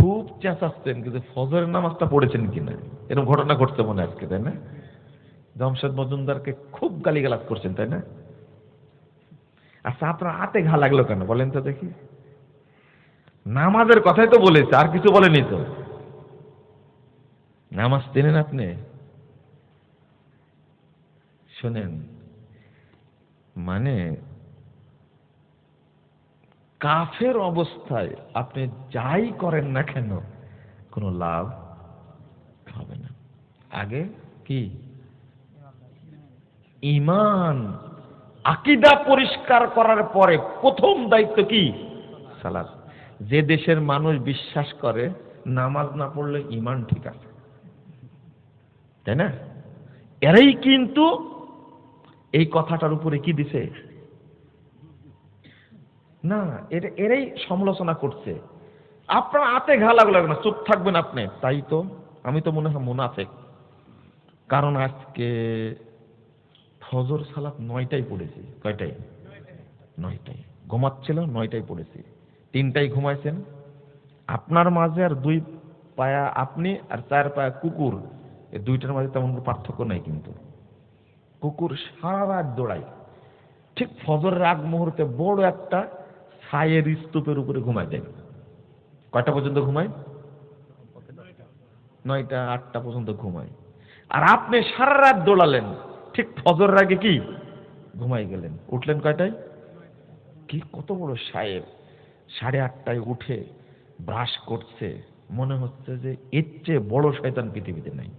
খুব চেঁচাচ্ছেন, কিন্তু ফজরের নামাজটা পড়েছেন কিনা এরকম ঘটনা ঘটছে মনে আজকে, তাই না? জামশেদ মজুমদারকে খুব গালিগালাজ করছেন, তাই না? আচ্ছা, আপনার হাতে ঘা লাগলো কেন বলেন তো দেখি? নামাজের কথাই তো বলেছে, আর কিছু বলেনি তো। নামাজ চেনেন আপনি? শোনেন, মানে কাফের অবস্থায় আপনি যাই করেন না কেন কোনো লাভ হবে না। আগে কি? ঈমান, আকীদা পরিষ্কার করার পরে প্রথম দায়িত্ব কি? সালাত। যে দেশের মানুষ বিশ্বাস করে নামাজ না পড়লে ঈমান ঠিক আছে, তাই না? এরাই কিন্তু এই কথাটার উপরে কি দিছে না, এরাই সমালোচনা করছে। আপনার হাতে ঘা লাগলো না, চুপ থাকবেন আপনি, তাই তো আমি তো মনে হয় মুনাফিক। কারণ আজকে ফজর সালাত 9টায় পড়েছি। কয়টায়? 9টায়। ঘুমাচ্ছিল 9টায় পড়েছি, 3টায় ঘুমাইছেন। আপনার মাঝে আর 2 পায়া আপনি আর 4 পায়া কুকুর, এই দুইটার মাঝে তেমন কোনো পার্থক্য নাই। কিন্তু কুকুর সারা রাত দৌড়ায়, ঠিক ফজরের আগ মুহূর্তে বড় একটা ছায়ের স্তূপের উপরে ঘুমায় যায়। কয়টা পর্যন্ত ঘুমায়? 9টা 8টা পর্যন্ত ঘুমায়। আর আপনি সারা রাত দৌড়ালেন, ঠিক ফজরের আগে কি ঘুমাই গেলেন, উঠলেন কয়টায়? কি কত বড় সাহেব, 8:30টায় উঠে ব্রাশ করছে, মনে হচ্ছে যে এর চেয়ে বড় শয়তান পৃথিবীতে নাই।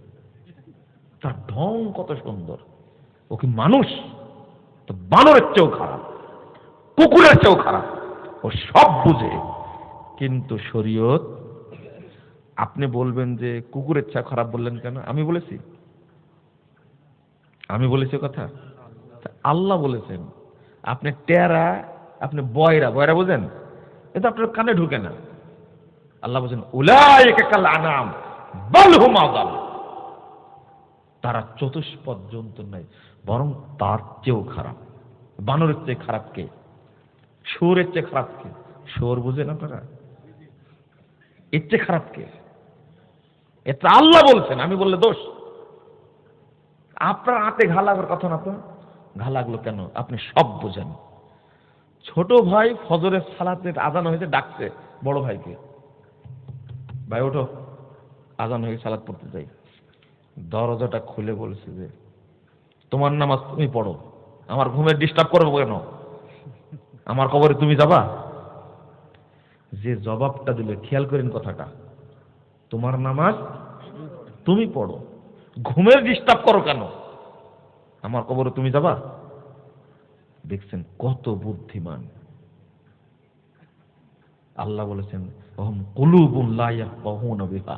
তার ঢং কত সুন্দর। ও কি মানুষ? তো বানরের চেয়েও খারাপ, কুকুরের চেয়েও খারাপ। ও সব বুঝে, কিন্তু শরীয়ত। আপনি বলবেন যে কুকুরের চেয়ে খারাপ বললেন কেন? আমি বলেছি? আমি বলেছি কথা? আল্লাহ বলেছেন। আপনি টেরা, আপনি বয়রা, বয়রা বোঝেন? এটা আপনার কানে ঢুকে না। আল্লাহ বলেছেন উলাইকা কাল আনাম বাল হুম আযাল। তারা চতুষ্পদ জন্তু নাই, বরং তার চেয়েও খারাপ। বানরের চেয়ে খারাপ কে? শুয়োরের চেয়ে খারাপ কে? শুয়োর বুঝেন আপনারা? এর চেয়ে খারাপ কে? এটা আল্লাহ বলছেন, আমি বললে দোষ। আপনার হাতে ঘা লাগার কথা না তো? ঘা লাগলো কেন? আপনি সব বোঝেন। ছোট ভাই ফজরের সালাতের আজান হয়েছে, ডাকছে বড় ভাইকে, ভাই ওঠো, আজান হয়ে সালাত পড়তে যাই। দরজাটা খুলে বলছে যে তোমার নামাজ তুমি পড়ো, আমার ঘুমের ডিস্টার্ব করবো কেন? আমার কবরে তুমি যাবা? যে জবাবটা দিলে, খেয়াল করেন কথাটা, তোমার নামাজ তুমি পড়ো, ঘুমের ডিস্টার্ব করো কেন? আমার কবরে তুমি যাবা? দেখছেন কত বুদ্ধিমান। আল্লাহ বলেছেন ওহম কুলুবুন লা ইয়াফকাহুনা বিহা,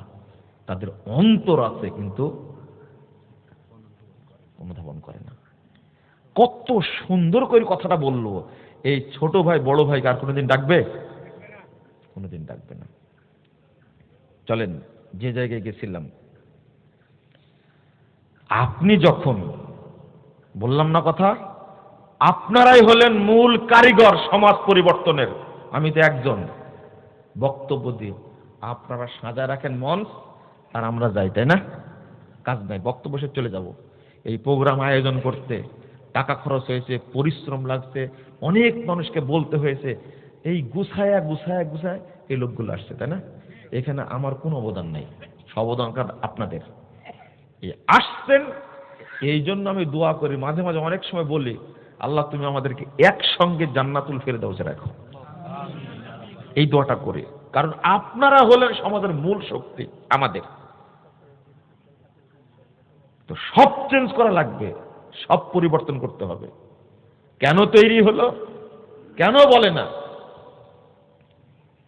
তাদের অন্তর আছে কিন্তু অনুধাবন করে না। কত সুন্দর করে কথাটা বললো। এই ছোট ভাই বড় ভাইকে আর কোনোদিন ডাকবে? কোনোদিন ডাকবে না। চলেন, যে জায়গায় গেছিলাম, আপনি যখন বললাম না কথা, আপনারাই হলেন মূল কারিগর সমাজ পরিবর্তনের। আমি তো একজন বক্তব্য দিই, আপনারা সাজায় রাখেন মঞ্চ, আর আমরা যাই, তাই না? কাজ নাই, বক্তব্য সে চলে যাব। এই প্রোগ্রাম আয়োজন করতে টাকা খরচ হয়েছে, পরিশ্রম লাগছে, অনেক মানুষকে বলতে হয়েছে, এই গুছায়া গুছায়া গুছায় এই লোকগুলো আসছে, তাই না? এখানে আমার কোনো অবদান নাই, সব অবদান আপনাদের। এই আসছেন, এই জন্য আমি দোয়া করি, মাঝে মাঝে অনেক সময় বলি, আল্লাহ তুমি আমাদেরকে একসঙ্গে জান্নাতুল ফেরদাউসে রাখো, এই দোয়াটা করি। কারণ আপনারা হলেন সমাজের মূল শক্তি। আমাদের তো সব চেঞ্জ করা লাগবে, সব পরিবর্তন করতে হবে। কেন তৈরি হলো, কেন বলে না?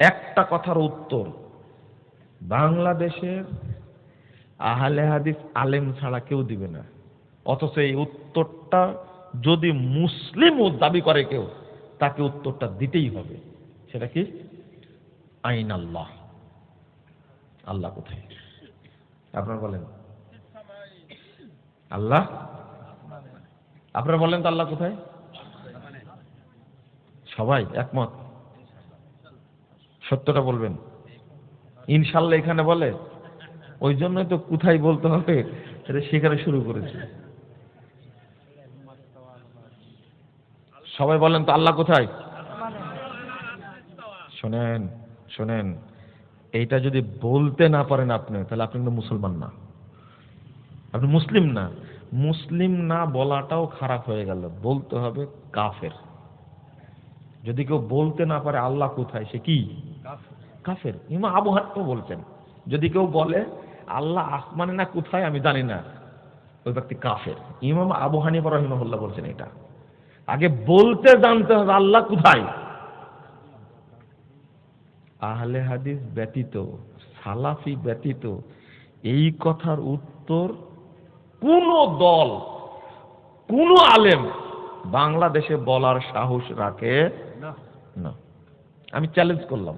একটা কথার উত্তর বাংলাদেশের আহলে হাদিস আলেম ছাড়া কেউ দিবে না। অথচ এই উত্তরটা যদি মুসলিম দাবি করে কেউ, তাকে উত্তরটা দিতেই হবে। সেটা কি? আইন আল্লাহ, আল্লাহ কোথায়? আপনারা বলেন আল্লাহ, আপনারা বলেন তো আল্লাহ কোথায়? সবাই একমত? সত্যটা বলবেন। ইনশাল্লাহ এখানে বলে, ওই জন্যই তো কোথায় বলতে হবে এটা সেখানে শুরু করেছে। সবাই বলেন তো আল্লাহ কোথায়? শোনেন শোনেন, এইটা যদি বলতে না পারেন আপনি, তাহলে আপনি কিন্তু মুসলমান না, আপনি মুসলিম না। মুসলিম না বলাটাও খারাপ হয়ে গেল, বলতে হবে কাফের। যদি কেউ বলতে না পারে আল্লাহ কোথায়, সে কি? কাফের। ইমাম আবু হানিফা বলছেন, যদি কেউ বলে আল্লাহ আসমানে না কোথায় আমি জানি না, ওই ব্যক্তি কাফের। ইমাম আবু হানিফা রাহিমাহুল্লাহ বলছেন এটা। আগে বলতে জানতে হবে আল্লাহ কোথায়। আহলে হাদিস ব্যতীত, সালাফি ব্যতীত এই কথার উত্তর কোন দল, কোন আলেম বাংলাদেশে বলার সাহস রাখে না। আমি চ্যালেঞ্জ করলাম।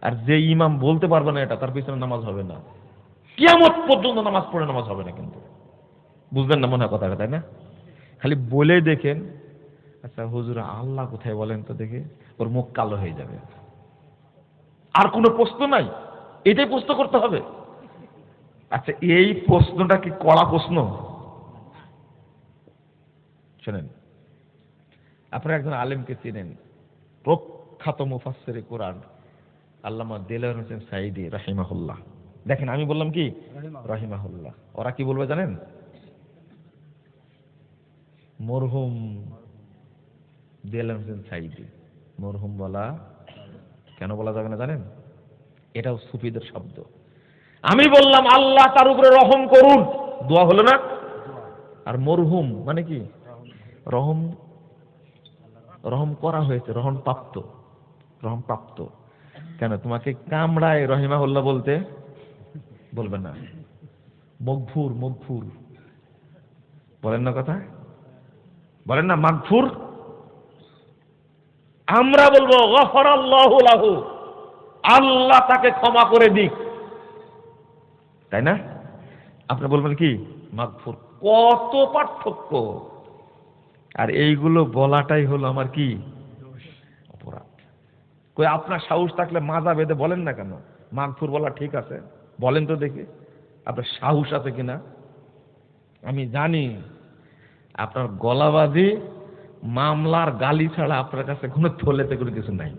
আর যে ইমাম বলতে পারবে না এটা, তার পিছনে নামাজ হবে না, কিয়ামত পর্যন্ত নামাজ পড়ে নামাজ হবে না। কিন্তু বুঝবেন না মনে হয় কথাটা, তাই না? খালি বলে দেখেন, আচ্ছা হুজুর আল্লাহ কোথায় বলেন তো দেখে, ওর মুখ কালো হয়ে যাবে। আর কোনো প্রশ্ন নাই, এটাই প্রশ্ন করতে হবে। আচ্ছা এই প্রশ্নটা কি কড়া প্রশ্ন? শোনেন, আপনারা একজন আলেমকে চিনেন, প্রখ্যাত মুফাসসিরে কোরআন আল্লামা দেলোয়ার হোসেন সাঈদী রাহিমাহুল্লাহ। দেখেন আমি বললাম কি রাহিমাহুল্লাহ, ওরা কি বলবে জানেন? মরহুম দেলোয়ার হোসেন সাঈদী। মরহুম বলা কেন বলা যাবে না জানেন? এটাও সুফিদের শব্দ। আমি বললাম আল্লাহ তার উপরে রহম করুন, দোয়া হলো না? আর মরহুম মানে কি? রহম, রহম করা হয়েছে, রহম প্রাপ্ত, রহম প্রাপ্ত। কেন তোমাকে কামড়ায় রহিমাহুল্লাহ বলতে বলবেন না? মগফুর, মগফুর বলেন না, কথা বলেন না, মাগফুর। আমরা বলবো গফরাল্লাহু লাহু, আল্লাহ তাকে ক্ষমা করে দিক, তাই না? আপনি বলবেন কি মাগফুর। কত পার্থক্য! আর এইগুলো বলাটাই হলো আমার কি অপরাধ। কই আপনার সাহস থাকলে মাজা বেঁধে বলেন না কেন? মাগফুর বলা ঠিক আছে, বলেন তো দেখি আপনার সাহস আছে কিনা। আমি জানি আপনার গলাবাজি মামলার গালি ছাড়া আপনার কাছে কোনো থলেতে কোনো কিছু নাই।